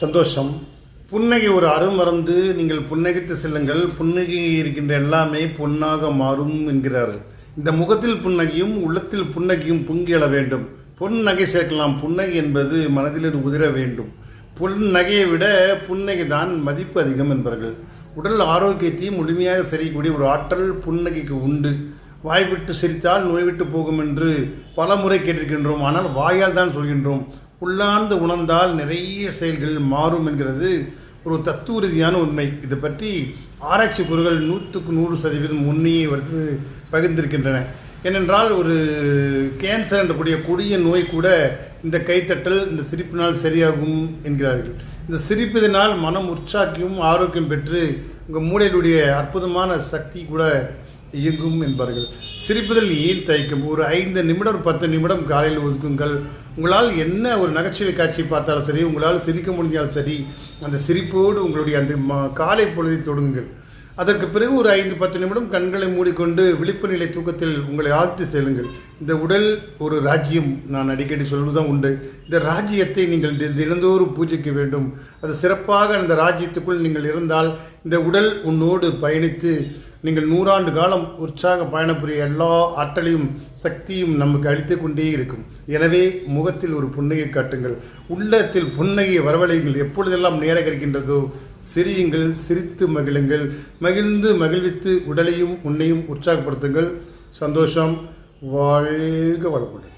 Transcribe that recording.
சந்தோஷம். புன்னகை ஒரு அருமருந்து. நீங்கள் புன்னகைத்து செல்லுங்கள், புன்னகை இருக்கின்ற எல்லாமே பொன்னாக மாறும் என்கிறார்கள். இந்த முகத்தில் புன்னகையும் உள்ளத்தில் புன்னகையும் பொங்கி எழ வேண்டும். பொன்னகை சேர்க்கலாம். புன்னகை என்பது மனதில் உதிர வேண்டும். புன்னகையை விட புன்னகை தான் மதிப்பு அதிகம் என்பார்கள். உடல் ஆரோக்கியத்தையும் முழுமையாக செய்யக்கூடிய ஒரு ஆற்றல் புன்னகைக்கு உண்டு. வாய் விட்டு சிரித்தால் நோய் விட்டு போகும் என்று பல முறை கேட்டிருக்கின்றோம். ஆனால் வாயால் தான் சொல்கின்றோம். உள்ளார்ந்து உணர்ந்தால் நிறைய செயல்கள் மாறும் என்கிறது ஒரு தத்துவ ரீதியான உண்மை. இதை பற்றி ஆராய்ச்சி கூறுகள் 100% உண்மையை பகிர்ந்திருக்கின்றன. ஏனென்றால் ஒரு கேன்சர் என்றக்கூடிய கொடிய நோய் கூட இந்த கைத்தட்டல், இந்த சிரிப்பினால் சரியாகும் என்கிறார்கள். இந்த சிரிப்பதனால் மனம் உற்சாகியும் ஆரோக்கியம் பெற்று உங்கள் மூளையிலுடைய அற்புதமான சக்தி கூட இயங்கும் என்பார்கள். சிரிப்பதில் ஏன் தயக்கம்? ஒரு 5 நிமிடம் 10 நிமிடம் காலையில் ஒதுக்குங்கள். உங்களால் என்ன ஒரு நகைச்சுவை காட்சி பார்த்தாலும் சரி, உங்களால் சிரிக்க முடிஞ்சாலும் சரி, அந்த சிரிப்போடு உங்களுடைய அந்த காலை பொழுதை தொடுங்கள். அதற்கு பிறகு ஒரு 5-10 நிமிடம் கண்களை மூடிக்கொண்டு விழிப்பு நிலை தூக்கத்தில் உங்களை ஆழ்த்தி செல்லுங்கள். இந்த உடல் ஒரு ராஜ்யம், நான் அடிக்கடி சொல்வதுதான் உண்டு. இந்த ராஜ்யத்தை நீங்கள் தினந்தோறும் பூஜிக்க வேண்டும். அது சிறப்பாக அந்த ராஜ்யத்துக்குள் நீங்கள் இருந்தால் இந்த உடல் உன்னோடு பயணித்து நீங்கள் 100 ஆண்டு காலம் உற்சாக பயணப்புரிய எல்லா ஆற்றலையும் சக்தியும் நமக்கு அளித்து கொண்டே இருக்கும். எனவே முகத்தில் ஒரு புன்னகை காட்டுங்கள், உள்ளத்தில் புன்னகையை வரவழையுங்கள். எப்பொழுதெல்லாம் நேரம் கிடைக்கின்றதோ சிரியுங்கள், சிரித்து மகிழுங்கள். மகிழ்ந்து மகிழ்வித்து உடலையும் உன்னையும் உற்சாகப்படுத்துங்கள். சந்தோஷம். வாழ்க வளமுடன்.